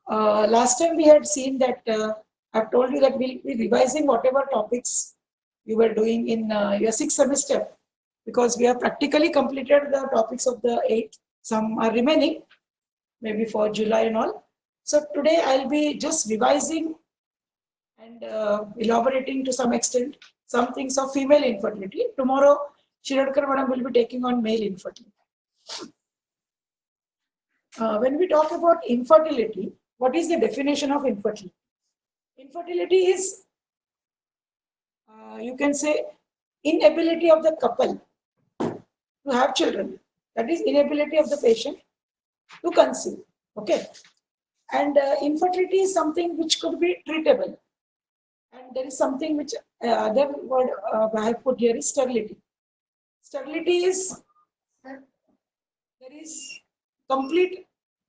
Last time we had seen that I've told you that we'll be revising whatever topics you were doing in your sixth semester, because we have practically completed the topics of the eighth. Some are remaining, maybe for July and all. So today I'll be just revising and elaborating to some extent some things of female infertility. Tomorrow, Shirodkar Madam will be taking on male infertility. When we talk about infertility, what is the definition of infertility? Infertility is, you can say, inability of the couple to have children. That is inability of the patient to conceive. Okay. And infertility is something which could be treatable. And there is something which other word I have put here is sterility. Sterility is, there is complete,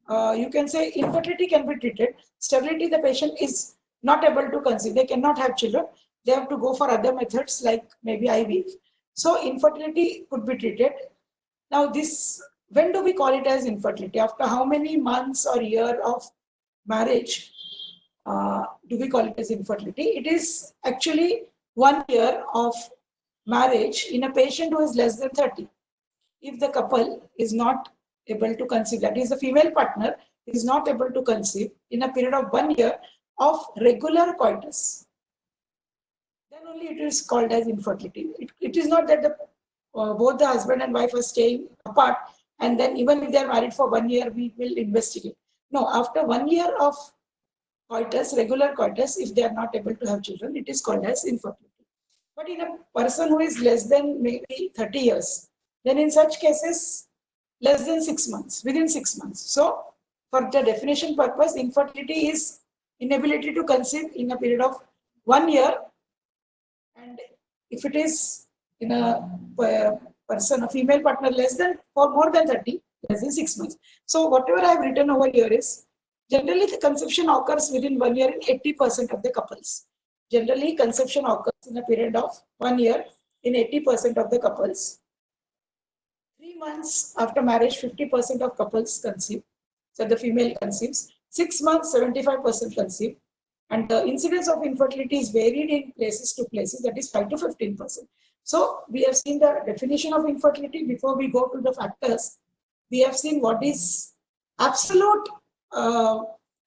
you can say infertility can be treated. Sterility, the patient is not able to conceive. They cannot have children. They have to go for other methods like maybe IVF. So infertility could be treated. Now this, when do we call it as infertility? After how many months or year of marriage do we call it as infertility? It is actually 1 year of marriage in a patient who is less than 30. If the couple is not able to conceive, that is the female partner is not able to conceive in a period of 1 year of regular coitus, then only it is called as infertility. It is not that both the husband and wife are staying apart and then even if they are married for 1 year, we will investigate. No, after 1 year of coitus, regular coitus, if they are not able to have children, it is called as infertility. But in a person who is less than maybe 30 years, then in such cases, less than 6 months, within 6 months. So, for the definition purpose, infertility is inability to conceive in a period of 1 year. And if it is in a person, a female partner less than or more than 30, less than 6 months. So, whatever I have written over here is, generally the conception occurs within 1 year in 80% of the couples. Generally, conception occurs in a period of 1 year in 80% of the couples. 3 months after marriage, 50% of couples conceive. So the female conceives. 6 months, 75% conceive. And the incidence of infertility is varied in places to places, that is 5 to 15%. So we have seen the definition of infertility. Before we go to the factors, we have seen what is absolute,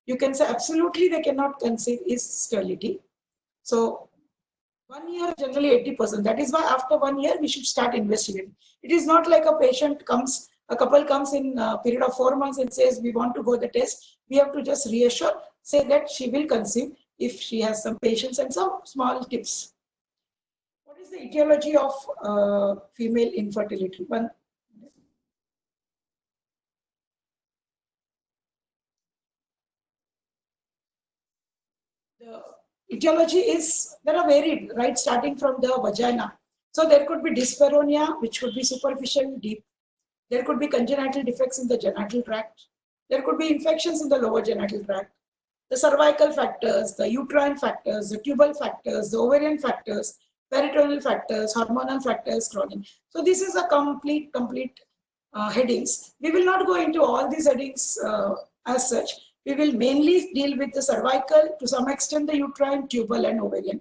you can say absolutely they cannot conceive is sterility. So 1 year, generally 80%. That is why after 1 year, we should start investigating. It is not like a patient comes, a couple comes in a period of 4 months and says, we want to go the test. We have to just reassure, say that she will conceive if she has some patience and some small tips. What is the etiology of female infertility? The etiology is, there are varied, right, starting from the vagina. So there could be dyspareunia, which could be superficial, deep. There could be congenital defects in the genital tract. There could be infections in the lower genital tract. The cervical factors, the uterine factors, the tubal factors, the ovarian factors, peritoneal factors, hormonal factors, chronic. So this is a complete headings. We will not go into all these headings as such. We will mainly deal with the cervical, to some extent the uterine, tubal and ovarian.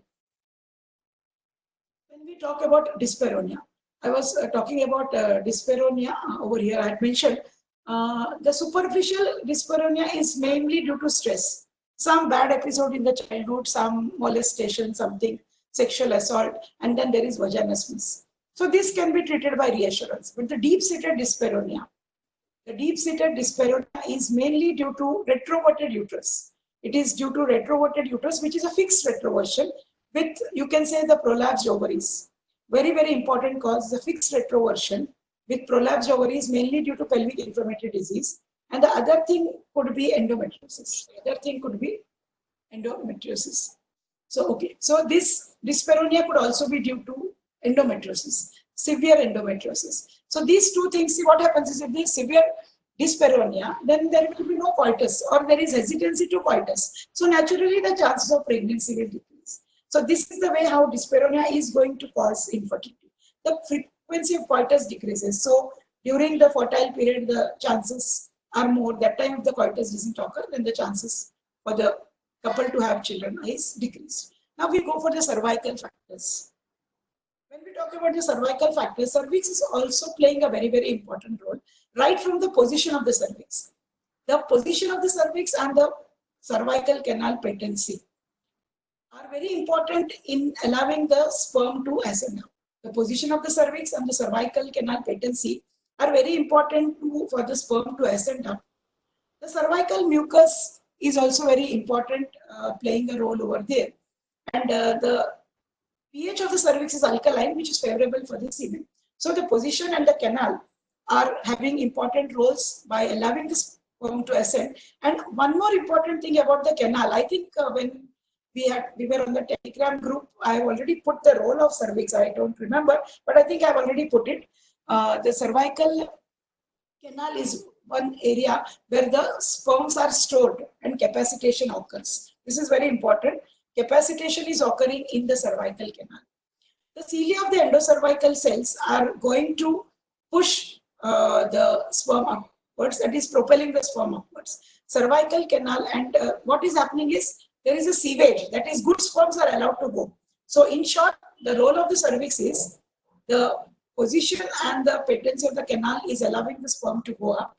When we talk about dyspareunia, I was talking about dyspareunia over here. I had mentioned the superficial dyspareunia is mainly due to stress. Some bad episode in the childhood, some molestation, something, sexual assault, and then there is vaginismus. So this can be treated by reassurance. But the deep-seated dyspareunia, is mainly due to retroverted uterus. It is due to retroverted uterus, which is a fixed retroversion with, you can say, the prolapsed ovaries. Very, very important cause, the fixed retroversion with prolapsed ovaries, mainly due to pelvic inflammatory disease. And the other thing could be endometriosis. So, okay. So this dyspareunia could also be due to endometriosis, severe endometriosis. So these two things, see what happens is if there is severe dyspareunia, then there will be no coitus or there is hesitancy to coitus. So naturally the chances of pregnancy will decrease. So this is the way how dyspareunia is going to cause infertility. The frequency of coitus decreases. So during the fertile period, the chances are more. That time if the coitus doesn't occur, then the chances for the couple to have children is decreased. Now we go for the cervical factors. When we talk about the cervical factors, cervix is also playing a very, very important role right from the position of the cervix. The position of the cervix and the cervical canal patency are very important in allowing the sperm to ascend. The position of the cervix and the cervical canal patency are very important for the sperm to ascend up. The cervical mucus is also very important, playing a role over there. And the pH of the cervix is alkaline, which is favorable for the semen. So the position and the canal are having important roles by allowing the sperm to ascend. And one more important thing about the canal, I think when we were on the Telegram group, I have already put the role of cervix. I don't remember, but I think I have already put it. The cervical canal is one area where the sperms are stored and capacitation occurs. This is very important. Capacitation is occurring in the cervical canal. The cilia of the endocervical cells are going to push the sperm upwards, that is propelling the sperm upwards. Cervical canal, and what is happening is there is a sievage, that is good sperms are allowed to go. So in short, the role of the cervix is the position and the patency of the canal is allowing the sperm to go up.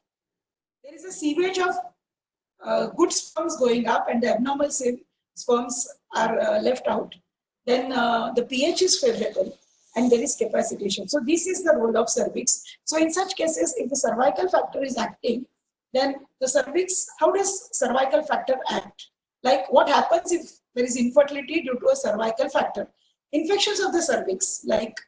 There is a sievage of good sperms going up and the abnormal sperms are left out. Then the pH is favorable and there is capacitation. So this is the role of cervix. So in such cases, if the cervical factor is acting, then the cervix, how does cervical factor act? Like what happens if there is infertility due to a cervical factor? Infections of the cervix, like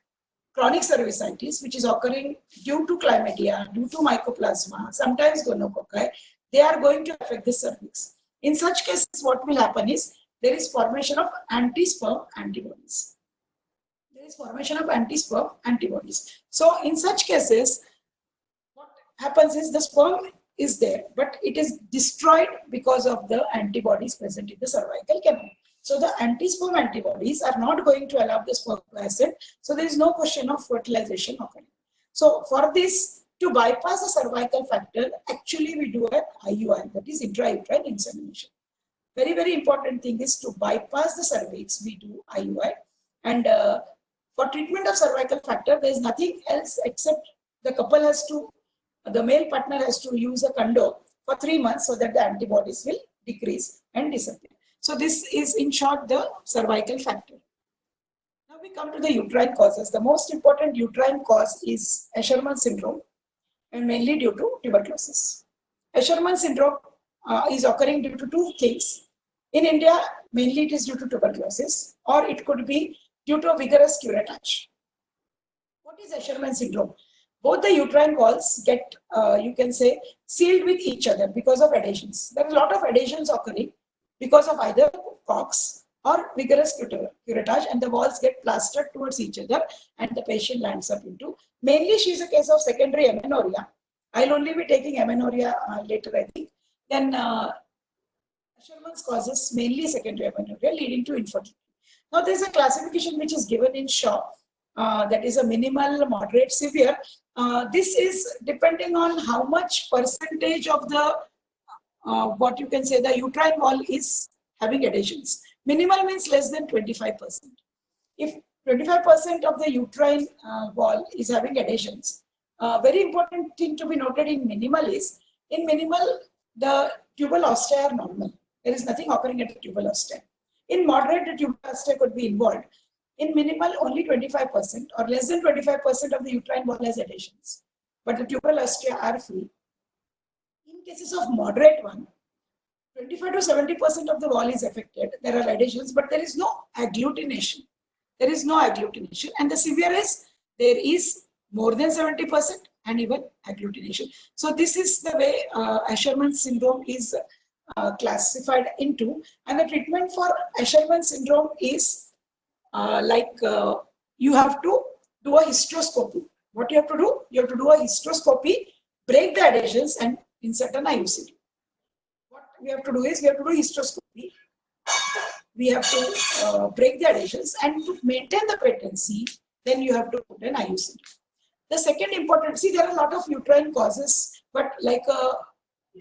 chronic cervicitis, which is occurring due to chlamydia, due to mycoplasma, sometimes gonococci, they are going to affect the cervix. In such cases, what will happen is there is formation of anti-sperm antibodies. There is formation of anti-sperm antibodies. So in such cases, what happens is the sperm is there, but it is destroyed because of the antibodies present in the cervical canal. So the anti-sperm antibodies are not going to allow the sperm to ascend. So there is no question of fertilization occurring. So for this, to bypass the cervical factor, actually we do an IUI, that is intrauterine insemination. Very, very important thing is to bypass the cervix, we do IUI. And for treatment of cervical factor, there is nothing else except the couple has to, the male partner has to use a condom for 3 months so that the antibodies will decrease and disappear. So this is in short the cervical factor. Now we come to the uterine causes. The most important uterine cause is Asherman syndrome and mainly due to tuberculosis. Asherman syndrome is occurring due to two things. In India, mainly it is due to tuberculosis or it could be due to a vigorous curettage. What is Asherman syndrome? Both the uterine walls get, you can say, sealed with each other because of adhesions. There are a lot of adhesions occurring because of either COX or vigorous curettage, and the walls get plastered towards each other and the patient lands up into, mainly she is a case of secondary amenorrhea. I'll only be taking amenorrhea later, I think. Then Asherman's causes mainly secondary amenorrhea leading to infertility. Now there is a classification which is given in Shaw, that is a minimal, moderate, severe. This is depending on how much percentage of the what you can say the uterine wall is having adhesions. Minimal means less than 25%. If 25% of the uterine wall is having adhesions, very important thing to be noted in minimal is, in minimal, the tubal osteae are normal. There is nothing occurring at the tubal osteae. In moderate, the tubal osteae could be involved. In minimal, only 25% or less than 25% of the uterine wall has adhesions, but the tubal osteae are free. In cases of moderate one, 25 to 70% of the wall is affected. There are adhesions, but there is no agglutination. There is no agglutination. And the severe is, there is more than 70% and even agglutination. So this is the way Asherman syndrome is classified into. And the treatment for Asherman syndrome is you have to do a hysteroscopy. What you have to do? You have to do a hysteroscopy, break the adhesions and insert an IUCD. What we have to do is, we have to do hysteroscopy. We have to break the adhesions, and to maintain the patency, then you have to put an IUCD. The second important, see there are a lot of uterine causes, but like a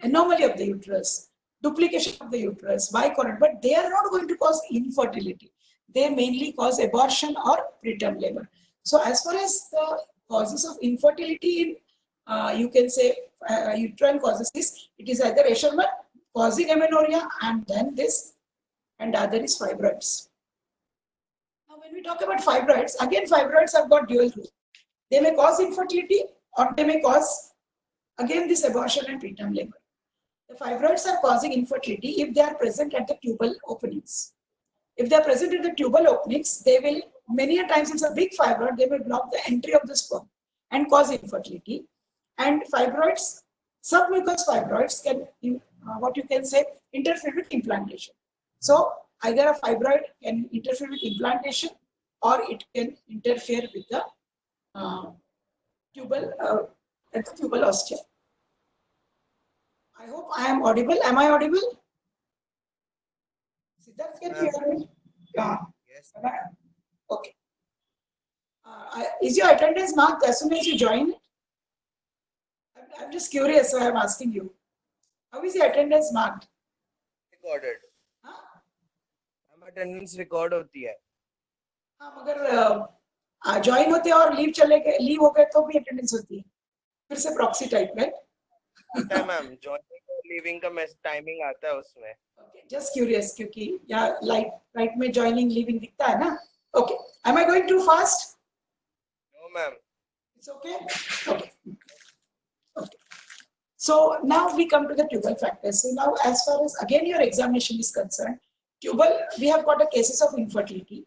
anomaly of the uterus, duplication of the uterus, bicurrent, but they are not going to cause infertility. They mainly cause abortion or preterm labor. So as far as the causes of infertility in, you can say uterine causes is, it is either Escherman causing amenorrhea and then this, and other is fibroids. Now when we talk about fibroids, again fibroids have got dual role. They may cause infertility or they may cause again this abortion and preterm labor. The fibroids are causing infertility if they are present at the tubal openings. If they are present in the tubal openings, they will, many a times it's a big fibroid, they will block the entry of the sperm and cause infertility. And fibroids, submucous fibroids can, what you can say, interfere with implantation. So either a fibroid can interfere with implantation or it can interfere with the tubal, at the tubal ostia. I hope I am audible. Am I audible? Siddharth, can you hear me? Yes. Okay. Is your attendance marked as soon as you join? I'm just curious, so I'm asking you. How is your attendance marked? Recorded. हम attendance record होती है. हाँ, मगर join होते हैं और leave चले गए, leave हो गए तो भी attendance होती है. फिर से proxy type, right? आता है मैम, joining और leaving का timing आता है उसमें. Okay, just curious क्योंकि यहाँ right में joining, leaving दिखता है ना? Okay. Am I going too fast? No, ma'am. It's okay? Okay. Okay. So now we come to the tubal factors. So now as far as again your examination is concerned, tubal, we have got a cases of infertility.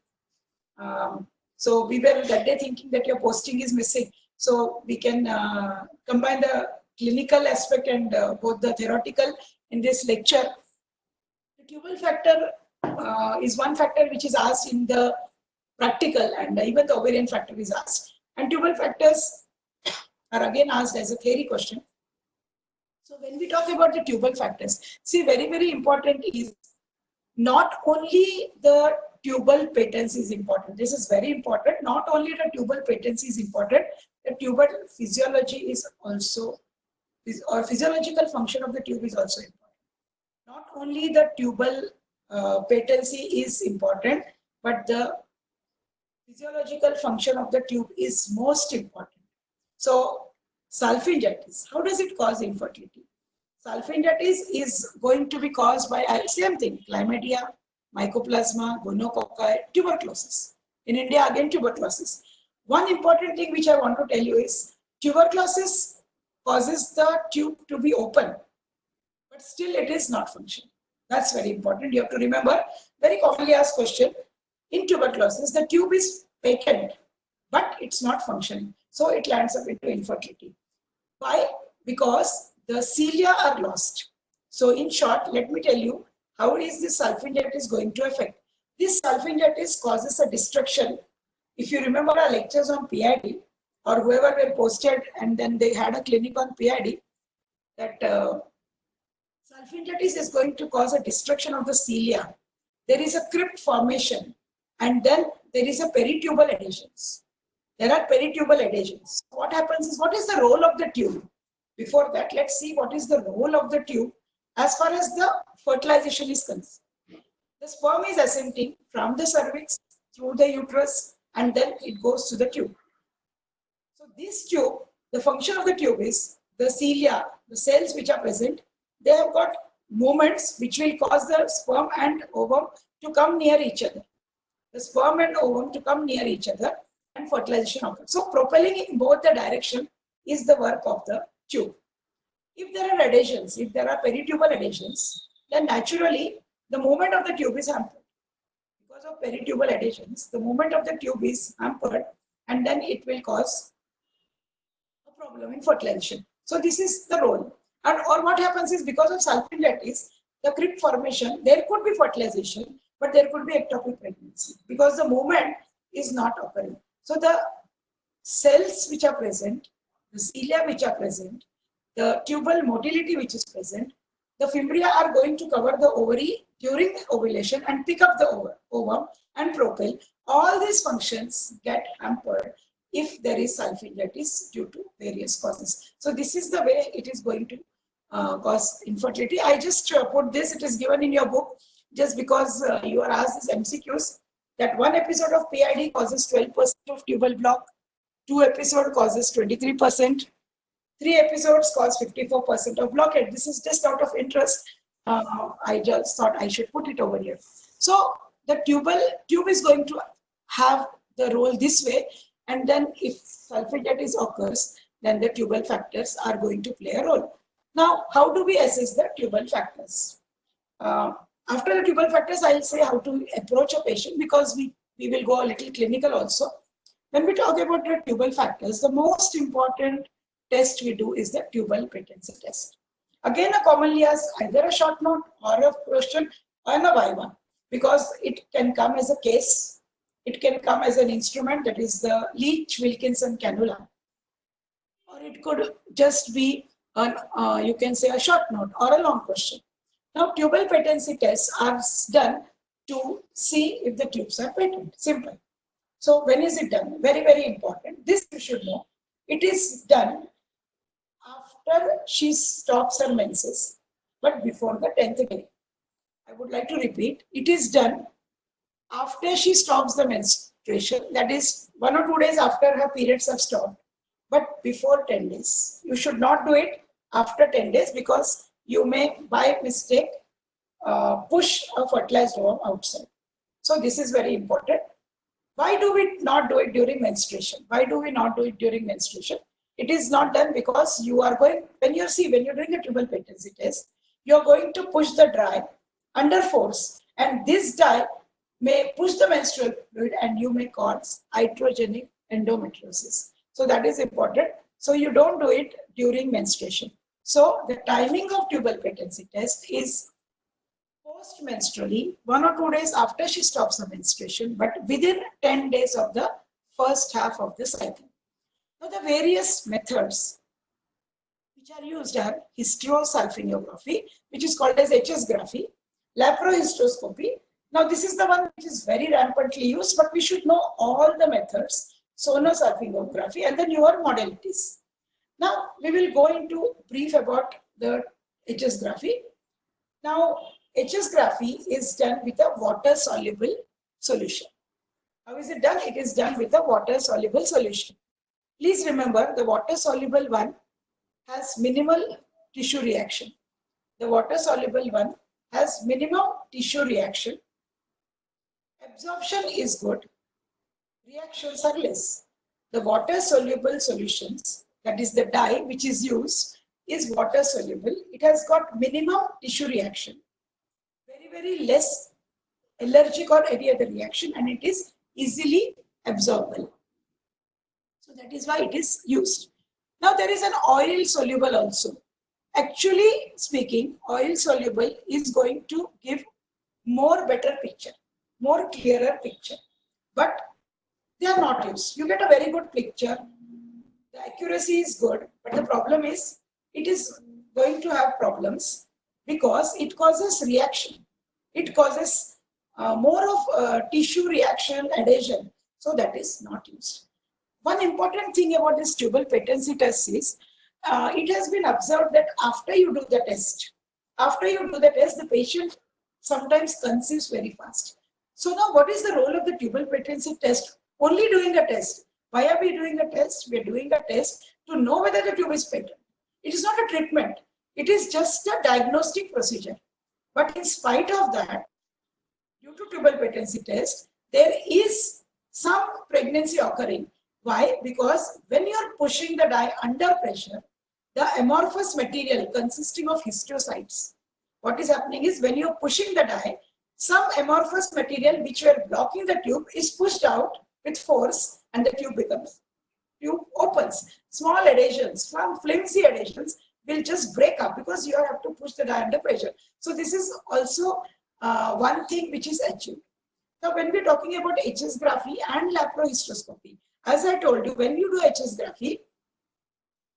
So we were that day thinking that your posting is missing. So we can combine the clinical aspect and both the theoretical in this lecture. The tubal factor is one factor which is asked in the practical, and even the ovarian factor is asked. And tubal factors are again asked as a theory question. So when we talk about the tubal factors, see, very, very important is not only the tubal patency is important. This is very important. Not only the tubal patency is important, the tubal physiology is also, or physiological function of the tube is also important. Not only the tubal patency is important, but the physiological function of the tube is most important. So sulfingitis, how does it cause infertility? Sulfingitis is going to be caused by same thing, chlamydia, mycoplasma, gonococci, tuberculosis. In India, again tuberculosis. One important thing which I want to tell you is tuberculosis causes the tube to be open, but still it is not functioning. That's very important. You have to remember, very commonly asked question, in tuberculosis, the tube is patent, but it's not functioning. So it lands up into infertility. Why? Because the cilia are lost. So in short, let me tell you, how is this sulfingitis going to affect? This sulfingitis causes a destruction. If you remember our lectures on PID, or whoever were posted and then they had a clinic on PID, that sulfingitis is going to cause a destruction of the cilia. There is a crypt formation, and then there is a peritubal adhesions. There are peritubal adhesions. What happens is, what is the role of the tube? Before that, let's see what is the role of the tube as far as the fertilization is concerned. The sperm is ascending from the cervix through the uterus, and then it goes to the tube. So this tube, the function of the tube is the cilia, the cells which are present, they have got movements which will cause the sperm and ovum to come near each other. The sperm and ovum to come near each other and fertilization occurs. So propelling in both the direction is the work of the tube. If there are adhesions, if there are peritubal adhesions, then naturally the movement of the tube is hampered. Because of peritubal adhesions, the movement of the tube is hampered, and then it will cause a problem in fertilization. So this is the role. And or what happens is, because of sulfingitis, the crypt formation, there could be fertilization, but there could be ectopic pregnancy because the movement is not occurring. So the cells which are present, the cilia which are present, the tubal motility which is present, the fimbria are going to cover the ovary during the ovulation and pick up the ovum and propel. All these functions get hampered if there is sulfingitis due to various causes. So this is the way it is going to cause infertility. I just put this, it is given in your book, just because you are asked this MCQs, that one episode of PID causes 12% of tubal block, 2 episode causes 23%, 3 episodes cause 54% of blockade. This is just out of interest. I just thought I should put it over here. So the tube is going to have the role this way, and then if sulfidatitis occurs, then the tubal factors are going to play a role. Now, how do we assess the tubal factors? After the tubal factors, I'll say how to approach a patient, because we will go a little clinical also. When we talk about the tubal factors, the most important test we do is the tubal patency test. Again, a commonly asked either a short note or a question or a Y1, because it can come as a case, it can come as an instrument, that is the Leach-Wilkinson cannula, or it could just be an, you can say a short note or a long question. Now, tubal patency tests are done to see if the tubes are patent. Simple. So, when is it done? Very, very important. This you should know. It is done after she stops her menses, but before the 10th day. I would like to repeat, it is done after she stops the menstruation, that is 1 or 2 days after her periods have stopped, but before 10 days. You should not do it after 10 days, because you may by mistake push a fertilized ovum outside. So this is very important. Why do we not do it during menstruation? Why do we not do it during menstruation? It is not done because you are going, when you're doing a tubal patency test, you're going to push the dye under force, and this dye may push the menstrual fluid and you may cause iatrogenic endometriosis. So that is important. So you don't do it during menstruation. So the timing of tubal patency test is post-menstrually, 1 or 2 days after she stops the menstruation, but within 10 days of the first half of the cycle. Now, the various methods which are used are hysterosalpingography, which is called as HS-graphy, laparohysteroscopy. Now, this is the one which is very rampantly used, but we should know all the methods, sonosalpingography, and the newer modalities. Now, we will go into brief about the HS-graphy. Now, HS-graphy is done with a water-soluble solution. How is it done? It is done with a water-soluble solution. Please remember, the water-soluble one has minimal tissue reaction. The water-soluble one has minimum tissue reaction. Absorption is good. Reactions are less. The water-soluble solutions, that is the dye which is used, is water-soluble. It has got minimum tissue reaction. Very, very less allergic or any other reaction, and it is easily absorbable. So that is why it is used. Now there is an oil soluble also. Actually speaking, oil soluble is going to give more better picture, more clearer picture. But they are not used. You get a very good picture. The accuracy is good, but the problem is it is going to have problems because it causes reaction. It causes more of tissue reaction, adhesion. So that is not used. One important thing about this tubal patency test is it has been observed that after you do the test, the patient sometimes conceives very fast. So now what is the role of the tubal patency test? Only doing a test. Why are we doing a test? We are doing a test to know whether the tube is patent. It is not a treatment. It is just a diagnostic procedure. But in spite of that, due to tubal patency test, there is some pregnancy occurring. Why? Because when you are pushing the dye under pressure, the amorphous material consisting of histiocytes, what is happening is when you are pushing the dye, some amorphous material which were blocking the tube is pushed out with force, and the tube opens. Small adhesions, some flimsy adhesions will just break up because you have to push the dye under pressure. So this is also one thing which is achieved. Now when we are talking about HS-graphy and laparohysteroscopy, as I told you, when you do HS-graphy,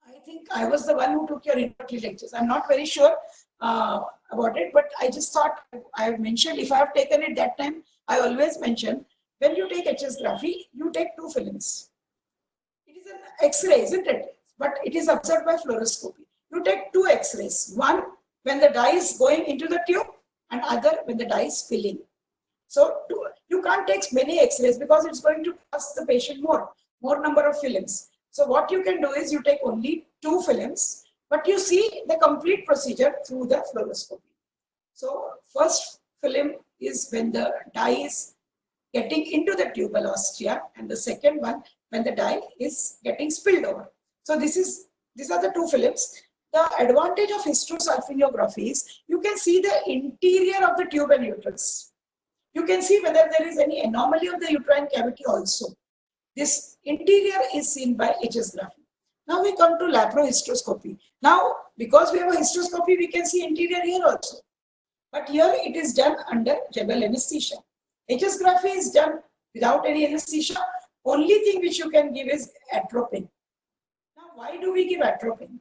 I think I was the one who took your introductory lectures. I'm not very sure about it, but I just thought I have mentioned, if I have taken it that time, I always mention, when you take HS-graphy, you take 2 films. It is an X-ray, isn't it? But it is observed by fluoroscopy. you take two X-rays. One when the dye is going into the tube and other when the dye is filling. So you can't take many X-rays because it's going to cost the patient more number of films. So what you can do is you take only two films, but you see the complete procedure through the fluoroscopy. So first film is when the dye is getting into the tubal ostia, and the second one when the dye is getting spilled over. So these are the two films. The advantage of hysterosalpingography is you can see the interior of the tube and uterus. You can see whether there is any anomaly of the uterine cavity also. This interior is seen by HS-graphy. Now we come to laparohysteroscopy. Now, because we have a hysteroscopy, we can see interior here also. But here it is done under general anesthesia. HS-graphy is done without any anesthesia. Only thing which you can give is atropine. Now, why do we give atropine?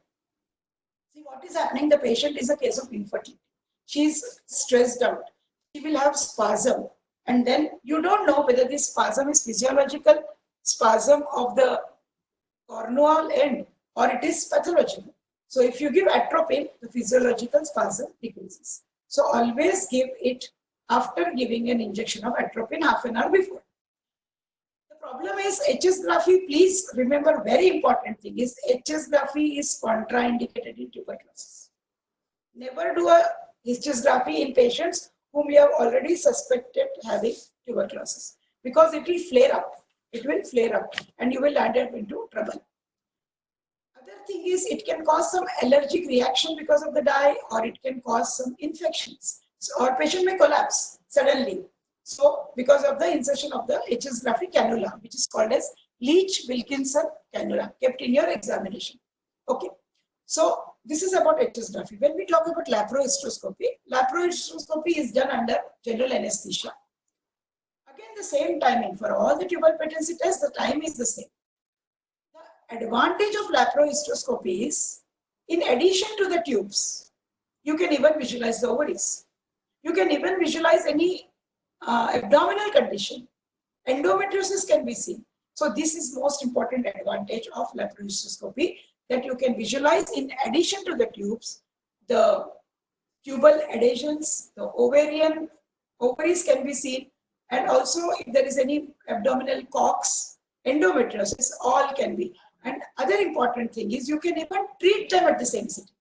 See, what is happening? The patient is a case of infertility. She is stressed out. She will have spasm. And then you don't know whether this spasm is physiological spasm of the cornual end or it is pathological. So if you give atropine, the physiological spasm decreases. So always give it after giving an injection of atropine half an hour before. The problem is HS-graphy. Please remember, very important thing is HS-graphy is contraindicated in tuberculosis. Never do a HS-graphy in patients whom you have already suspected having tuberculosis, because it will flare up. It will flare up and you will land up into trouble. Other thing is it can cause some allergic reaction because of the dye, or it can cause some infections. So, or patient may collapse suddenly. So because of the insertion of the HS-graphy cannula, which is called as Leach-Wilkinson cannula, kept in your examination. Okay. So this is about HS-graphy. When we talk about laparohysteroscopy is done under general anesthesia. Again, the same timing for all the tubal patency tests, the time is the same. The advantage of laparohysteroscopy is, in addition to the tubes, you can even visualize the ovaries. You can even visualize any abdominal condition. Endometriosis can be seen. So this is most important advantage of laparohysteroscopy, that you can visualize in addition to the tubes, the tubal adhesions, the ovaries can be seen, and also if there is any abdominal cocks, endometriosis, all can be. And other important thing is you can even treat them at the same sitting.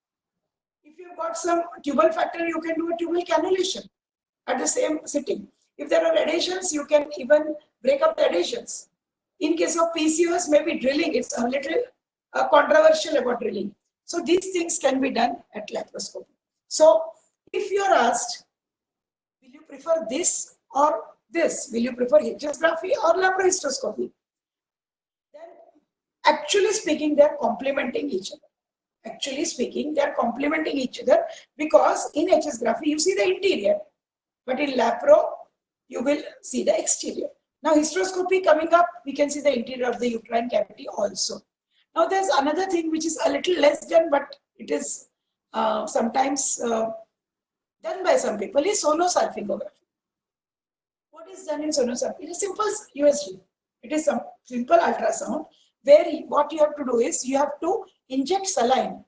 If you've got some tubal factor, you can do a tubal cannulation at the same sitting. If there are adhesions, you can even break up the adhesions. In case of PCOS, maybe drilling, it's a little controversial about drilling. So these things can be done at laparoscopy. So if you are asked, will you prefer this or this? Will you prefer HS-graphy or laparohysteroscopy? Then actually speaking, they are complementing each other. Actually speaking, they are complementing each other, because in HS-graphy, you see the interior, but in lapro, you will see the exterior. Now hysteroscopy coming up, we can see the interior of the uterine cavity also. Now there's another thing which is a little less done, but it is sometimes done by some people, is sonosalpingography. What is done in sonosalpingography? It is simple USG. It is some simple ultrasound where what you have to do is you have to inject saline.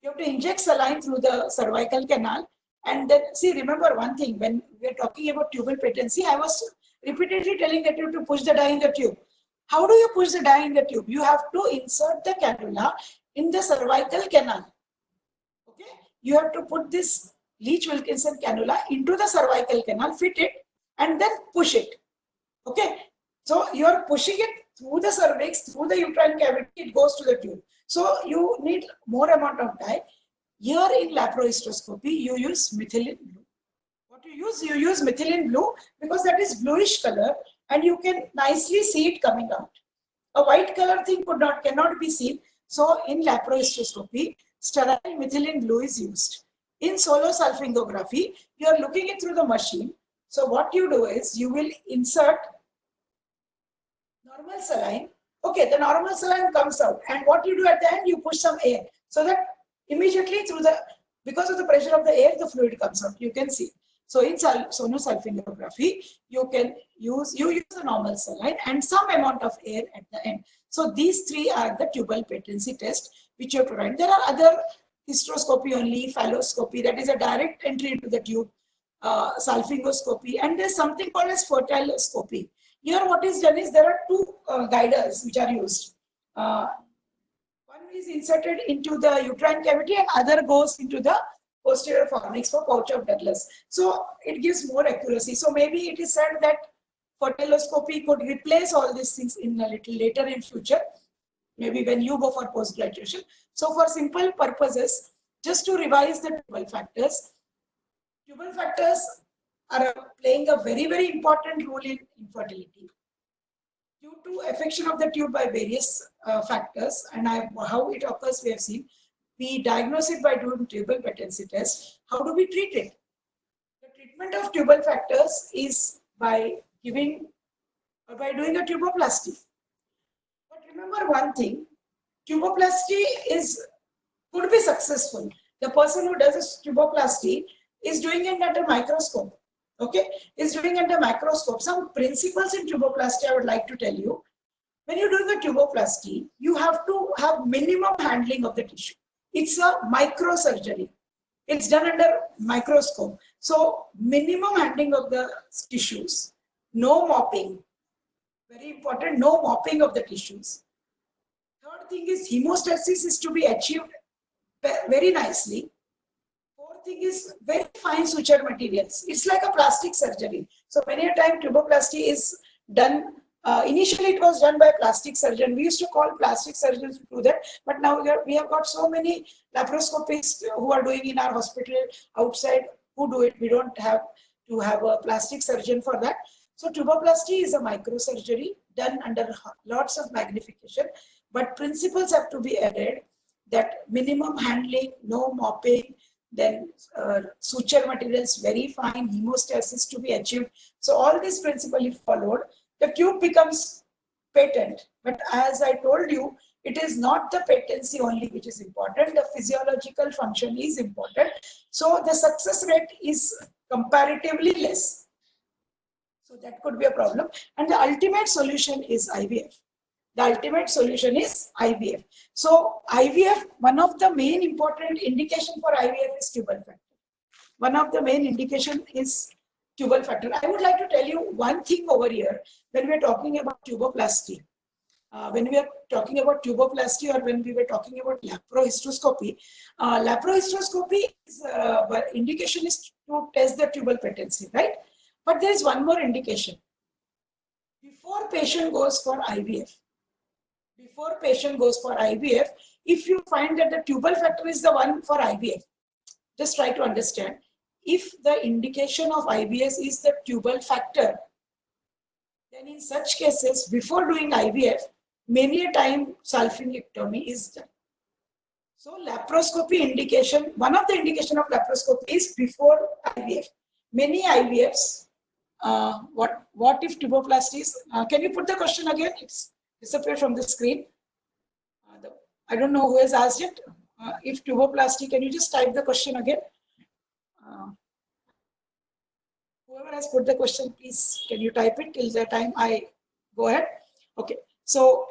You have to inject saline through the cervical canal, and then see, remember one thing, when we are talking about tubal patency, I was repeatedly telling that you have to push the dye in the tube. How do you push the dye in the tube? You have to insert the cannula in the cervical canal. Okay, you have to put this Leach-Wilkinson cannula into the cervical canal, fit it, and then push it. Okay, so you are pushing it through the cervix, through the uterine cavity, it goes to the tube. So you need more amount of dye. Here in laparohysteroscopy, you use methylene blue. What you use methylene blue because that is bluish color and you can nicely see it coming out. A white color thing cannot be seen. So in laparohysteroscopy, sterile methylene blue is used. In sonosalpingography, you are looking it through the machine. So what you do is you will insert normal saline. Okay, the normal saline comes out, and what you do at the end, you push some air so that immediately because of the pressure of the air, the fluid comes out. You can see. So in sonosalpingography, you use the normal saline and some amount of air at the end. So these three are the tubal patency test which you have to write. There are other hysteroscopy only, phalloscopy, that is a direct entry into the tube, salpingoscopy, and there's something called as fertiloscopy. Here what is done is there are two guiders which are used. One is inserted into the uterine cavity and other goes into the posterior fornix for pouch of Douglas. So it gives more accuracy. So maybe it is said that fertiloscopy could replace all these things in a little later in future, maybe when you go for post-graduation. So for simple purposes, just to revise the tubal factors are playing a very, very important role in infertility. Due to affection of the tube by various factors, and how it occurs we have seen, we diagnose it by doing tubal patency test. How do we treat it? The treatment of tubal factors is by doing a tuboplasty. But remember one thing, tuboplasty could be successful. The person who does a tuboplasty is doing it under microscope. Okay, is doing under microscope. Some principles in tuboplasty I would like to tell you. When you're doing a tuboplasty, you have to have minimum handling of the tissue. It's a microsurgery. It's done under microscope. So minimum handling of the tissues. No mopping. Very important, no mopping of the tissues. Third thing is hemostasis is to be achieved very nicely. Fourth thing is very fine suture materials. It's like a plastic surgery. So many a time tuboplasty is done. Initially, it was done by a plastic surgeon. We used to call plastic surgeons to do that, but now we have got so many laparoscopists who are doing in our hospital outside who do it. We don't have to have a plastic surgeon for that. So tuboplasty is a microsurgery done under lots of magnification, but principles have to be added that minimum handling, no mopping, then suture materials very fine, hemostasis to be achieved. So all this principle if followed, the tube becomes patent. But as I told you, it is not the patency only which is important. The physiological function is important. So the success rate is comparatively less. So that could be a problem. And the ultimate solution is IVF. The ultimate solution is IVF. So IVF, one of the main important indication for IVF is tubal factor. One of the main indication is tubal factor. I would like to tell you one thing over here when we are talking about tuboplasty. When we are talking about tuboplasty or when we were talking about laparohysteroscopy, laparohysteroscopy is, indication is to test the tubal patency, right? But there is one more indication. Before patient goes for IVF, if you find that the tubal factor is the one for IVF, just try to understand. If the indication of IVF is the tubal factor, then in such cases, before doing IVF, many a time salpingectomy is done. So laparoscopy indication, one of the indication of laparoscopy is before IVF. Many IVFs, what if tuboplasty is, can you put the question again? It's disappeared from the screen. I don't know who has asked it. If tuboplasty, can you just type the question again? Whoever has put the question, please, can you type it till the time I go ahead? Okay. So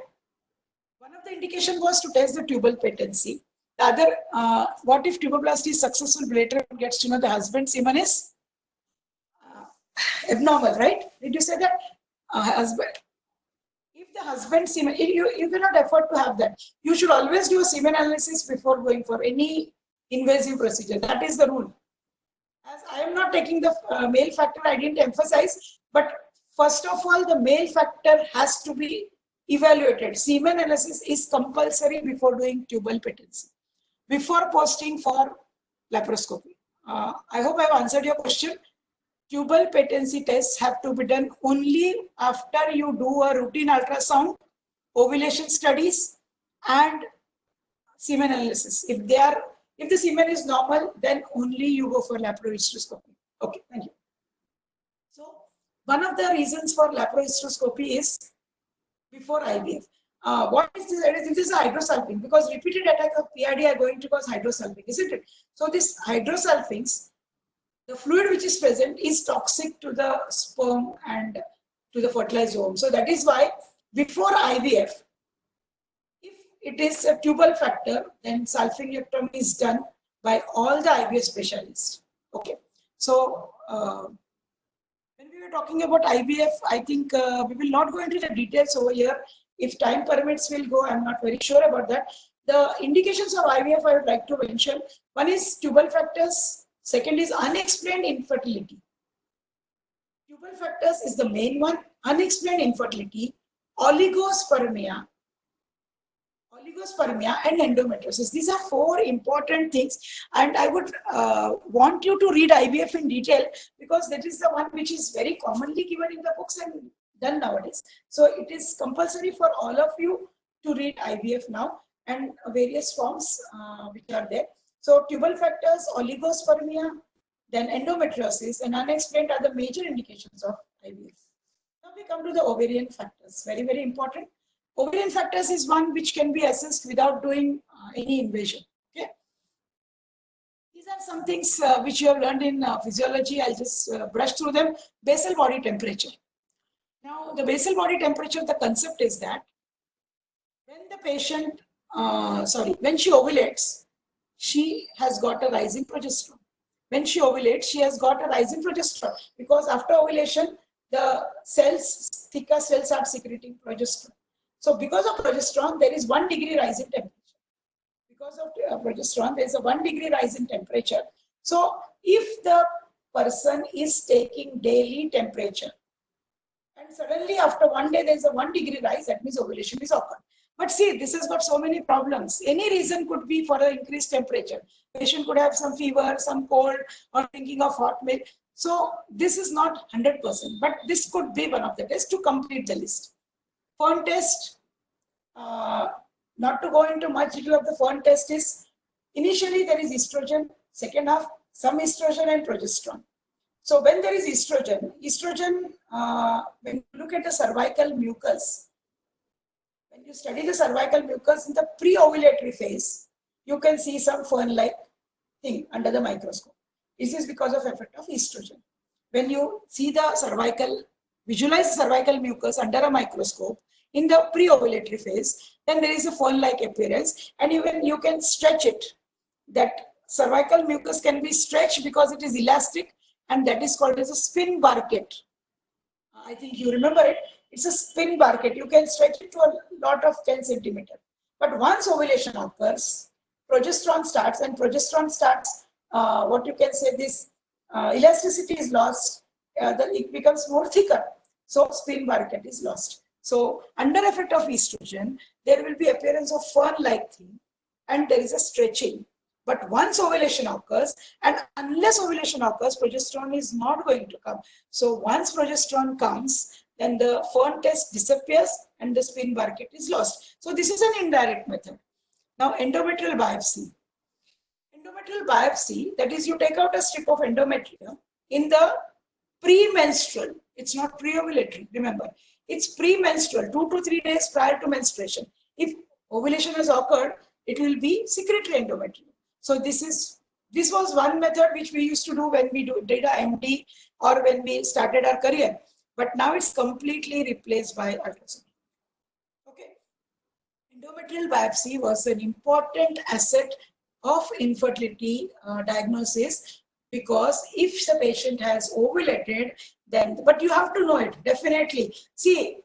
one of the indication was to test the tubal patency. The other, what if tuboplasty is successful, later gets to know the husband's semen is abnormal, right? Did you say that? Husband. If the husband's semen, you cannot afford to have that. You should always do a semen analysis before going for any invasive procedure. That is the rule. As I am not taking the male factor, I didn't emphasize, but first of all, the male factor has to be evaluated. Semen analysis is compulsory before doing tubal patency, before posting for laparoscopy. I hope I have answered your question. Tubal patency tests have to be done only after you do a routine ultrasound, ovulation studies, and semen analysis. If the semen is normal, then only you go for laparohysteroscopy. Okay, thank you. So one of the reasons for laparohysteroscopy is before IVF. What is this? This is hydrosalpingo, because repeated attack of PID are going to cause hydrosalpingo, isn't it? So this hydrosalpingo, the fluid which is present is toxic to the sperm and to the fertilized ovum. So that is why before IVF, if it is a tubal factor, then salpingectomy is done by all the IVF specialists. Okay. So, when we were talking about IVF, I think we will not go into the details over here. If time permits, we'll go. I'm not very sure about that. The indications of IVF I would like to mention. One is tubal factors. Second is unexplained infertility. Tubal factors is the main one. Unexplained infertility, oligospermia, and endometriosis. These are four important things, and I would want you to read IVF in detail because that is the one which is very commonly given in the books and done nowadays. So it is compulsory for all of you to read IVF now and various forms which are there. So tubal factors, oligospermia, then endometriosis, and unexplained are the major indications of IVF. Now we come to the ovarian factors, very, very important. Ovarian factors is one which can be assessed without doing any invasion. Okay. These are some things which you have learned in physiology. I'll just brush through them. Basal body temperature. Now, the basal body temperature, the concept is that when the patient, when she ovulates, she has got a rising progesterone. When she ovulates, she has got a rising progesterone because after ovulation, the cells, thicker cells start secreting progesterone. So because of progesterone, there is 1 degree rise in temperature. Because of progesterone, there is a 1 degree rise in temperature. So if the person is taking daily temperature, and suddenly after 1 day, there is a 1 degree rise, that means ovulation is occurred. But see, this has got so many problems. Any reason could be for an increased temperature. Patient could have some fever, some cold, or thinking of hot milk. So this is not 100%, but this could be one of the tests to complete the list. Fern test, not to go into much detail of the Fern test is, initially there is estrogen, second half, some estrogen and progesterone. So when there is estrogen, when you look at the cervical mucus, when you study the cervical mucus in the pre-ovulatory phase, you can see some fern-like thing under the microscope. This is because of effect of estrogen. When you see the cervical, visualize the cervical mucus under a microscope in the pre-ovulatory phase, then there is a fern-like appearance, and even you can stretch it. That cervical mucus can be stretched because it is elastic, and that is called as a spin barquette. I think you remember it. It's a spin barquette. You can stretch it to a lot of 10 centimeters. But once ovulation occurs, progesterone starts, and progesterone starts, what you can say, this elasticity is lost, then it becomes more thicker. So spin barquette is lost. So under effect of estrogen, there will be appearance of fern-like thing, and there is a stretching. But once ovulation occurs, and unless ovulation occurs, progesterone is not going to come. So once progesterone comes, then the Fern test disappears and the spin barquette is lost. So this is an indirect method. Now endometrial biopsy. Endometrial biopsy, that is, you take out a strip of endometrium in the premenstrual. It's not pre-ovulatory, remember. It's premenstrual, 2 to 3 days prior to menstruation. If ovulation has occurred, it will be secretory endometrium. So this was one method which we used to do when we did a MD or when we started our career. But now it's completely replaced by ultrasound. Okay. Endometrial biopsy was an important asset of infertility diagnosis, because if the patient has ovulated, then, but you have to know it, definitely. See,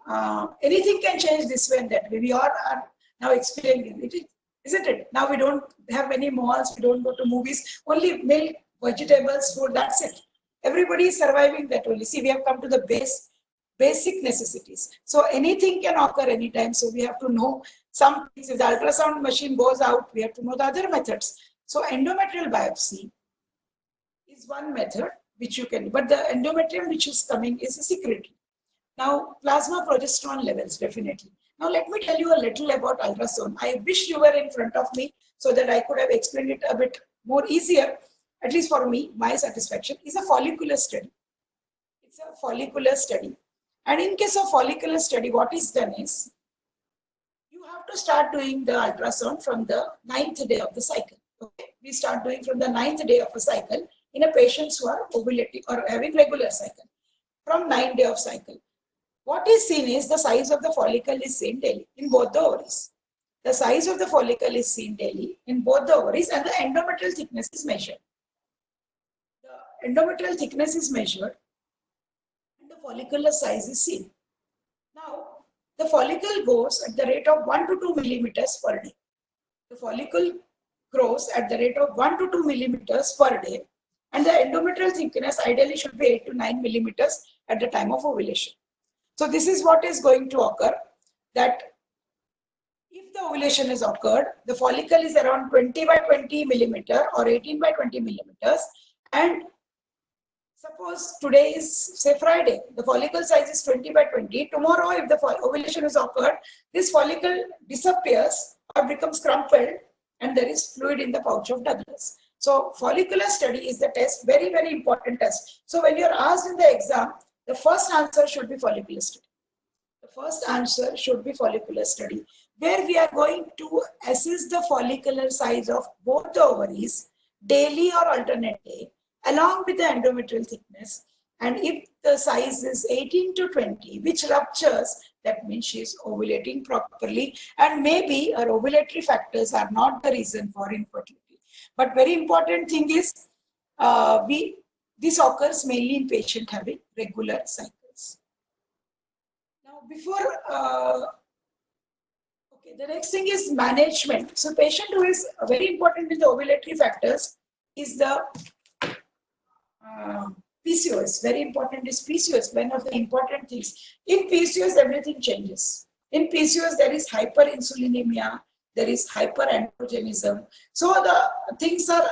anything can change this way and that way. We all are now experiencing it, isn't it? Now we don't have any malls, we don't go to movies, only milk, vegetables, food, that's it. Everybody is surviving that only. See, we have come to the basic necessities. So anything can occur anytime. So we have to know some things. If the ultrasound machine goes out, we have to know the other methods. So endometrial biopsy is one method which you can, but the endometrium which is coming is a secretory. Now, plasma progesterone levels, definitely. Now, let me tell you a little about ultrasound. I wish you were in front of me so that I could have explained it a bit more easier, at least for me, my satisfaction, is a follicular study. It's a follicular study. And in case of follicular study, what is done is, you have to start doing the ultrasound from the 9th day of the cycle. Okay? We start doing from the 9th day of a cycle in a patients who are ovulating or having regular cycle, from 9th day of cycle. What is seen is the size of the follicle is seen daily in both the ovaries. the size of the follicle is seen daily in both the ovaries and the endometrial thickness is measured. The endometrial thickness is measured and the follicular size is seen. Now, the follicle goes at the rate of 1 to 2 millimeters per day. The follicle grows at the rate of 1 to 2 millimeters per day, and the endometrial thickness ideally should be 8 to 9 millimeters at the time of ovulation. So this is what is going to occur, that if the ovulation has occurred, the follicle is around 20 by 20 millimeter or 18 by 20 millimeters, and suppose today is, say, Friday, the follicle size is 20 by 20. Tomorrow, if the ovulation has occurred, this follicle disappears or becomes crumpled and there is fluid in the pouch of Douglas. So follicular study is the test, very, very important test. So when you're asked in the exam, the first answer should be follicular study. The first answer should be follicular study, where we are going to assess the follicular size of both the ovaries daily or alternate day, along with the endometrial thickness. And if the size is 18 to 20, which ruptures, that means she is ovulating properly, and maybe her ovulatory factors are not the reason for infertility. But very important thing is, this occurs mainly in patient having regular cycles. Now, before, the next thing is management. So patient who is very important in the ovulatory factors is the PCOS. Very important is PCOS, one of the important things. In PCOS, everything changes. In PCOS, there is hyperinsulinemia, there is hyperandrogenism. So the things are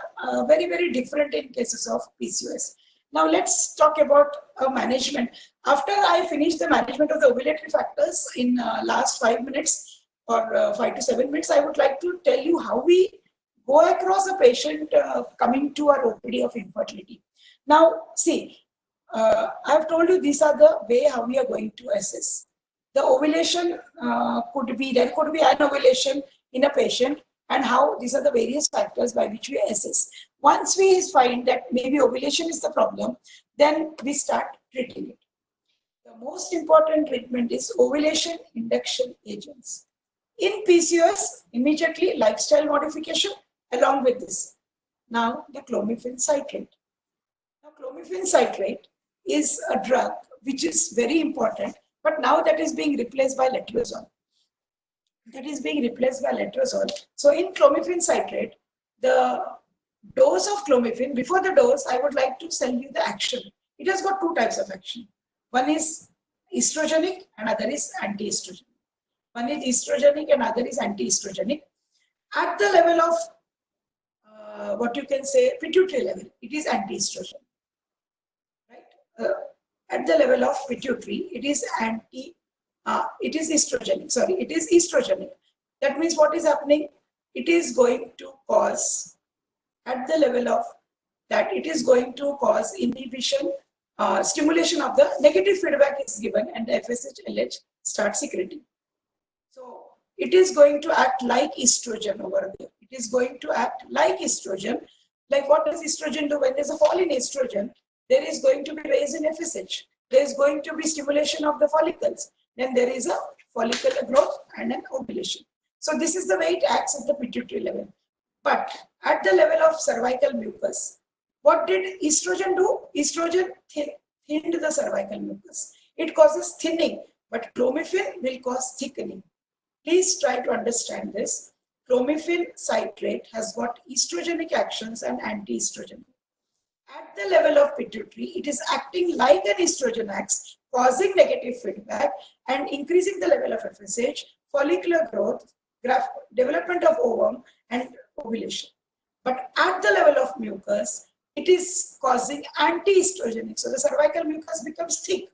very, very different in cases of PCOS. Now let's talk about management. After I finish the management of the ovulatory factors in last 5 minutes or 5 to 7 minutes, I would like to tell you how we go across a patient coming to our OPD of infertility. Now, see, I have told you these are the way how we are going to assess. The ovulation there could be an ovulation in a patient, and how these are the various factors by which we assess. Once we find that maybe ovulation is the problem, then we start treating it. The most important treatment is ovulation induction agents. In PCOS, immediately lifestyle modification along with this. Now, the clomiphene citrate. Now, clomiphene citrate is a drug which is very important, but now that is being replaced by letrozole. So in clomiphene citrate, the dose of clomiphene, before the dose, I would like to tell you the action. It has got two types of action. One is estrogenic and other is anti-estrogenic. One is estrogenic and other is anti-estrogenic. At the level of what you can say pituitary level, it is anti-estrogen. Right? At the level of pituitary, it is estrogenic. Sorry, it is estrogenic. That means what is happening? It is going to cause, at the level of that, it is going to cause inhibition, stimulation of the negative feedback is given, and the FSH LH starts secreting. So it is going to act like estrogen over there. It is going to act like estrogen. Like what does estrogen do? When there's a fall in estrogen, there is going to be raise in FSH. There is going to be stimulation of the follicles. Then there is a follicular growth and an ovulation. So this is the way it acts at the pituitary level. But at the level of cervical mucus, what did estrogen do? Estrogen thinned the cervical mucus. It causes thinning, but clomiphene will cause thickening. Please try to understand this. Clomiphene citrate has got estrogenic actions and anti-estrogenic. At the level of pituitary, it is acting like an estrogen acts, causing negative feedback and increasing the level of FSH, follicular growth, development of ovum, and ovulation. But at the level of mucus, it is causing anti-estrogenic. So the cervical mucus becomes thick,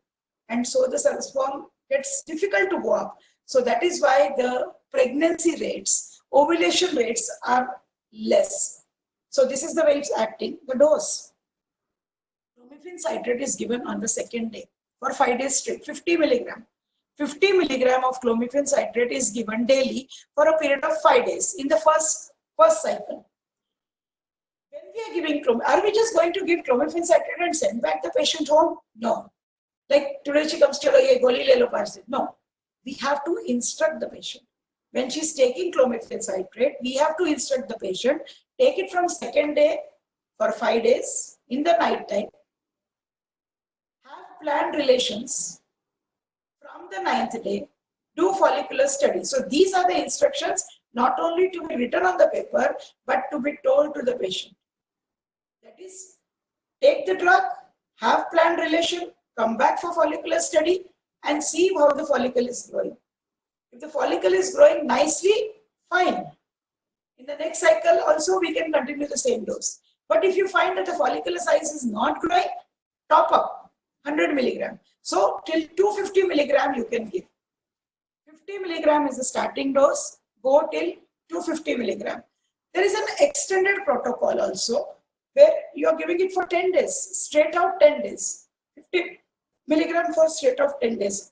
and so the sperm gets difficult to go up. So that is why the pregnancy rates, ovulation rates are less. So this is the way it's acting. The dose. Clomiphene citrate is given on the second day for 5 days straight, 50 milligram. 50 milligram of clomiphene citrate is given daily for a period of 5 days in the first cycle. When we are giving are we just going to give clomiphene citrate and send back the patient home? No. Like today she comes to ye goli le lo parse. No. We have to instruct the patient. when she's taking clomiphene citrate, we have to instruct the patient, take it from second day for 5 days in the night time, have planned relations from the 9th day, do follicular study. So these are the instructions, not only to be written on the paper, but to be told to the patient. That is, take the drug, have planned relation, come back for follicular study, and see how the follicle is growing. If the follicle is growing nicely, fine. In the next cycle also we can continue the same dose. But if you find that the follicular size is not growing, top up 100 milligram. So till 250 milligram you can give. 50 milligram is the starting dose, go till 250 milligram. There is an extended protocol also where you are giving it for 10 days, straight out 10 days, 50 milligram for straight out 10 days.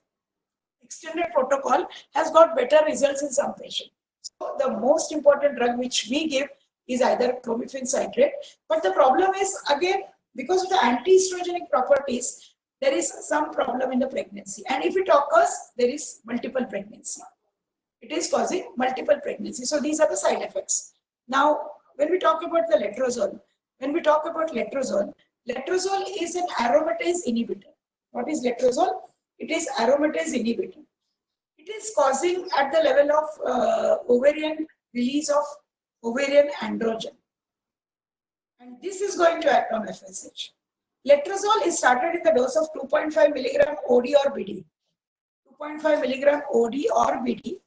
Extended protocol has got better results in some patients. So the most important drug which we give is either clomiphene citrate. But the problem is, again, because of the anti-estrogenic properties, there is some problem in the pregnancy. And if it occurs, there is multiple pregnancy. It is causing multiple pregnancy. So these are the side effects. Now, when we talk about the letrozole, letrozole is an aromatase inhibitor. What is letrozole? It is aromatase inhibitor. It is causing at the level of ovarian release of ovarian androgen. And this is going to act on FSH. Letrozole is started in the dose of 2.5 milligram OD or BD. 2.5 milligram OD or BD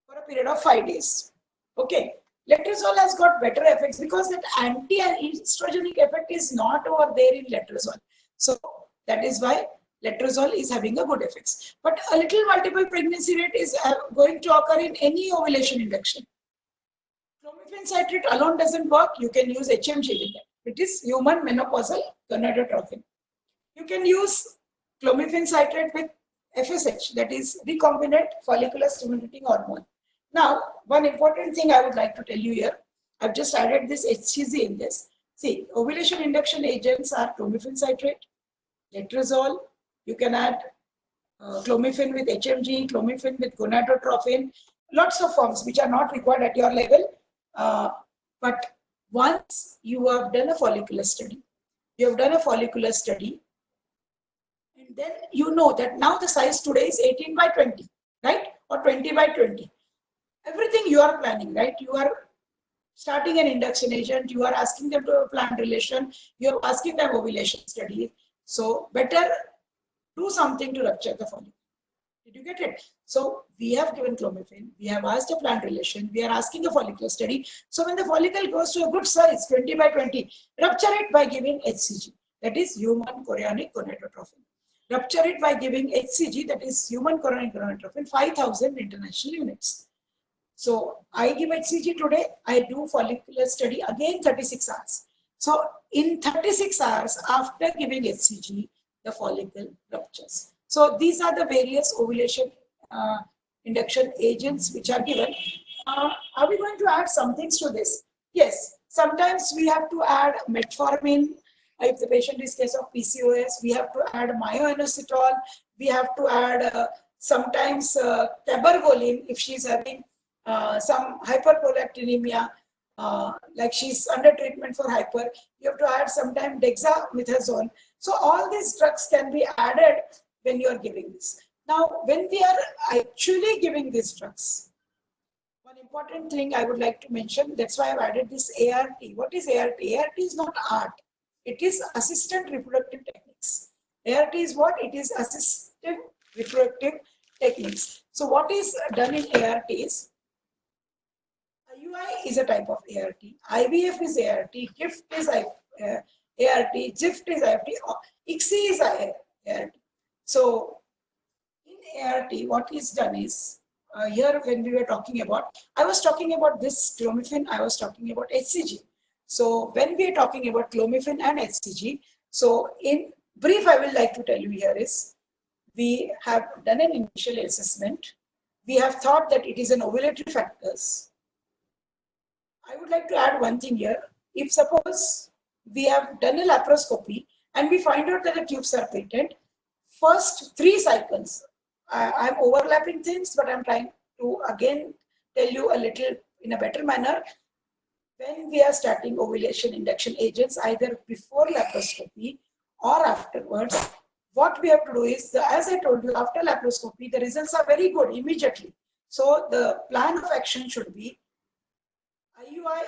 for a period of 5 days. Okay. Letrozole has got better effects because that anti-estrogenic effect is not over there in letrozole. So that is why letrozole is having a good effects. But a little multiple pregnancy rate is going to occur in any ovulation induction. Clomiphene citrate alone doesn't work. You can use HMG with that. It is human menopausal gonadotropin. You can use clomiphene citrate with FSH, that is recombinant follicular stimulating hormone. Now, one important thing I would like to tell you here, I've just added this HCG in this. See, ovulation induction agents are clomiphene citrate, letrozole. You can add clomiphene with HMG, clomiphene with gonadotropin, lots of forms which are not required at your level. But once you have done a follicular study, and then you know that now the size today is 18 by 20, right? Or 20 by 20. Everything you are planning, right? You are starting an induction agent, you are asking them to have a planned relation, you are asking them ovulation study. So better do something to rupture the follicle. Did you get it? So we have given clomiphene, we have asked a planned relation, we are asking a follicular study. So when the follicle goes to a good size, 20 by 20, rupture it by giving HCG, that is human chorionic gonadotropin. Rupture it by giving HCG, that is human chorionic gonadotropin, 5,000 international units. So I give HCG today, I do follicular study again 36 hours. So in 36 hours after giving HCG, the follicle ruptures. So these are the various ovulation induction agents which are given. Are we going to add some things to this? Yes, sometimes we have to add metformin. If the patient is case of PCOS, we have to add myoinositol. We have to add sometimes cabergoline if she's having some hyperprolactinemia, like she's under treatment for hyper. You have to add sometimes dexamethasone. So all these drugs can be added when you are giving this. Now, when we are actually giving these drugs, one important thing I would like to mention, that's why I've added this ART. What is ART? ART is not art. It is assisted reproductive techniques. ART is what? It is assisted reproductive techniques. So what is done in ART is, IUI is a type of ART, IVF is ART, GIFT is ART, GIFT is ART, ICSI is ART. So in ART, what is done is, here when we were talking about, I was talking about this clomiphene, I was talking about HCG. So when we are talking about clomiphene and HCG, so in brief, I would like to tell you here is, we have done an initial assessment. We have thought that it is an ovulatory factors. I would like to add one thing here. If suppose we have done a laparoscopy and we find out that the tubes are patent, first 3 cycles, I'm overlapping things, but I'm trying to again tell you a little in a better manner. When we are starting ovulation induction agents, either before laparoscopy or afterwards, what we have to do is, as I told you, after laparoscopy, the results are very good immediately. So the plan of action should be IUI,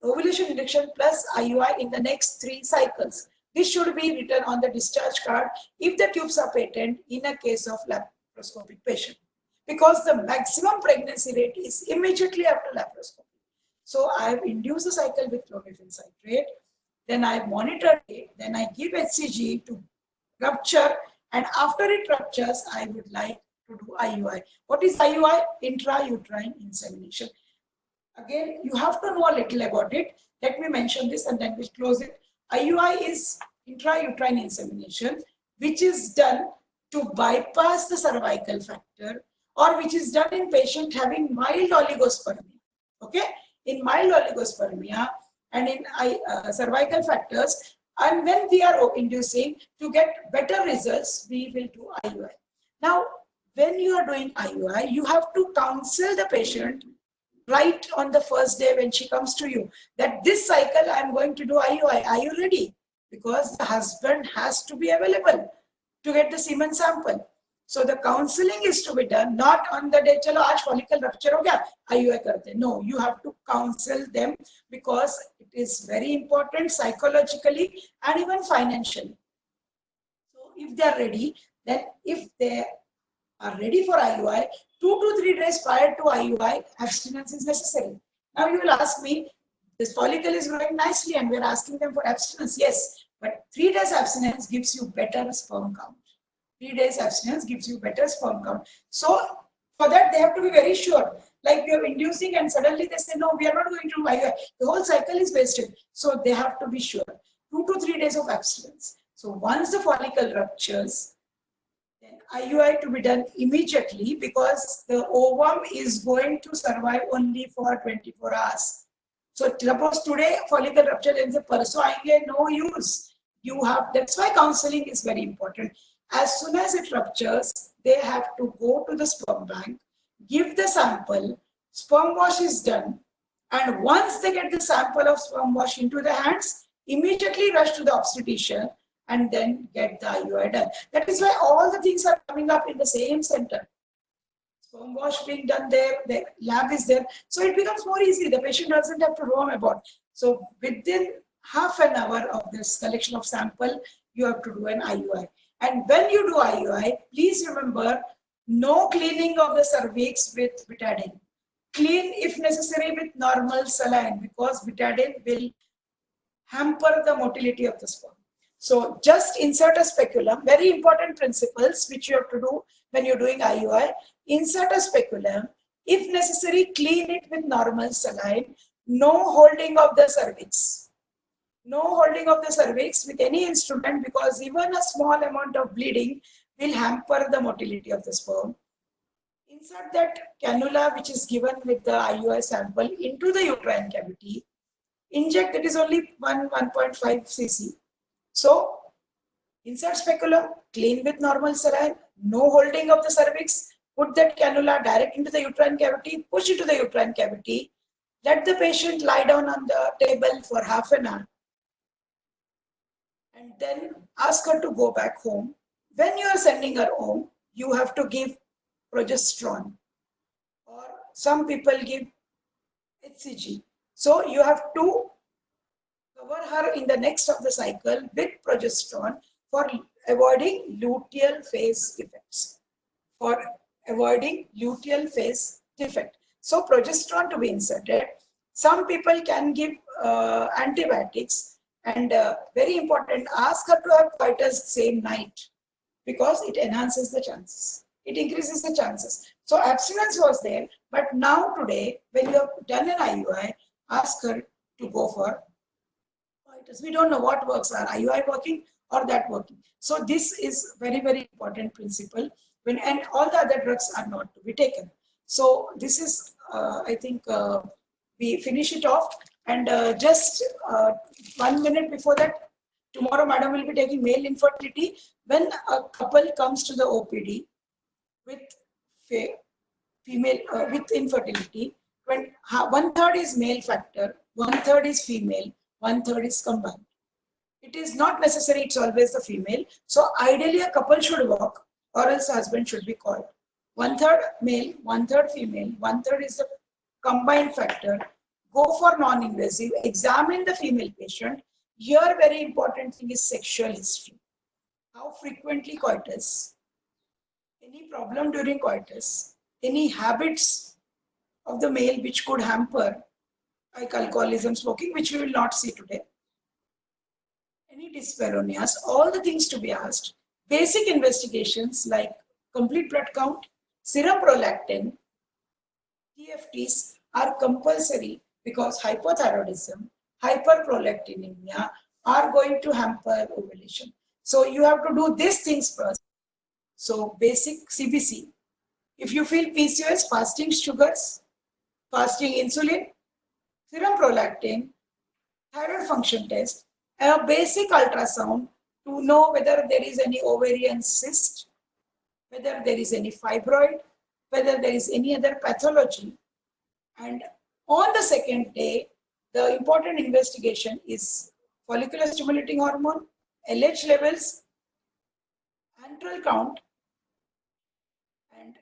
ovulation induction plus IUI in the next 3 cycles. This should be written on the discharge card if the tubes are patent in a case of laparoscopic patient, because the maximum pregnancy rate is immediately after laparoscopy. So I have induced the cycle with clomiphene citrate, then I monitor it, then I give HCG to rupture, and after it ruptures, I would like to do IUI. What is IUI? Intrauterine insemination. Again, you have to know a little about it. Let me mention this and then we'll close it. IUI is intrauterine insemination, which is done to bypass the cervical factor, or which is done in patient having mild oligospermia. Okay? In mild oligospermia and in cervical factors, and when we are inducing to get better results, we will do IUI. Now, when you are doing IUI, you have to counsel the patient right on the first day when she comes to you that this cycle I am going to do IUI. Are you ready? Because the husband has to be available to get the semen sample. So the counseling is to be done not on the day, chalo aaj follicle rupture ho gaya, IUI karte. No, you have to counsel them because it is very important psychologically and even financially. So if they are ready, then if they are ready for IUI, 2 to 3 days prior to IUI, abstinence is necessary. Now you will ask me, this follicle is growing nicely and we are asking them for abstinence. Yes, but 3 days abstinence gives you better sperm count. 3 days abstinence gives you better sperm count. So for that, they have to be very sure. Like you're inducing and suddenly they say, no, we are not going to do IUI. The whole cycle is wasted. So they have to be sure. 2 to 3 days of abstinence. So once the follicle ruptures, then IUI to be done immediately because the ovum is going to survive only for 24 hours. So suppose today follicle rupture and the parso aayenge, no use. You have, that's why counseling is very important. As soon as it ruptures, they have to go to the sperm bank, give the sample, sperm wash is done, and once they get the sample of sperm wash into the hands, immediately rush to the obstetrician and then get the IUI done. That is why all the things are coming up in the same center. Sperm wash being done there, the lab is there. So it becomes more easy. The patient doesn't have to roam about. So within half an hour of this collection of sample, you have to do an IUI. And when you do IUI, please remember, no cleaning of the cervix with betadine. Clean if necessary with normal saline because betadine will hamper the motility of the sperm. So just insert a speculum. Very important principles which you have to do when you're doing IUI. Insert a speculum. If necessary, clean it with normal saline. No holding of the cervix. No holding of the cervix with any instrument because even a small amount of bleeding will hamper the motility of the sperm. Insert that cannula which is given with the IUI sample into the uterine cavity. Inject, that is only 1.5 cc. So, insert speculum, clean with normal saline, no holding of the cervix, put that cannula direct into the uterine cavity, push it to the uterine cavity, let the patient lie down on the table for half an hour, and then ask her to go back home. When you are sending her home, you have to give progesterone, or some people give HCG. So, you have to cover her in the next of the cycle with progesterone for avoiding luteal phase defects. For avoiding luteal phase defect. So progesterone to be inserted. Some people can give antibiotics and very important, ask her to have coitus same night because it enhances the chances. It increases the chances. So abstinence was there, but now today when you have done an IUI, ask her to go for coitus. We don't know what works, are IUI working or that working. So this is very, very important principle when, and all the other drugs are not to be taken. So this is, I think we finish it off, and just 1 minute before that, tomorrow madam will be taking male infertility. When a couple comes to the OPD with female with infertility, when 1/3 is male factor, 1/3 is female, 1/3 is combined. It is not necessary it's always the female. So ideally a couple should work or else husband should be called. 1/3 male, 1/3 female, 1/3 is the combined factor. Go for non-invasive, examine the female patient. Here very important thing is sexual history. How frequently coitus, any problem during coitus, any habits of the male which could hamper, like alcoholism, smoking, which we will not see today. Any dyspareunias, all the things to be asked. Basic investigations like complete blood count, serum prolactin, TFTs are compulsory because hypothyroidism, hyperprolactinemia are going to hamper ovulation. So you have to do these things first. So basic CBC. If you feel PCOS, fasting sugars, fasting insulin, serum prolactin, thyroid function test, a basic ultrasound to know whether there is any ovarian cyst, whether there is any fibroid, whether there is any other pathology. And on the second day, the important investigation is follicular stimulating hormone, LH levels, antral count, and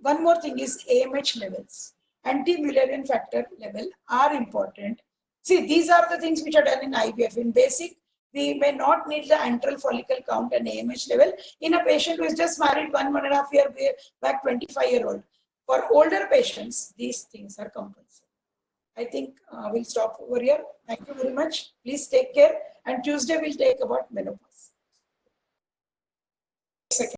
one more thing is AMH levels. Anti-Mullerian factor level are important. See, these are the things which are done in IVF. In basic, we may not need the antral follicle count and AMH level in a patient who is just married 1.5 year back, 25-year-old. For older patients, these things are compulsory. I think we'll stop over here. Thank you very much. Please take care. And Tuesday we'll take about menopause. Second.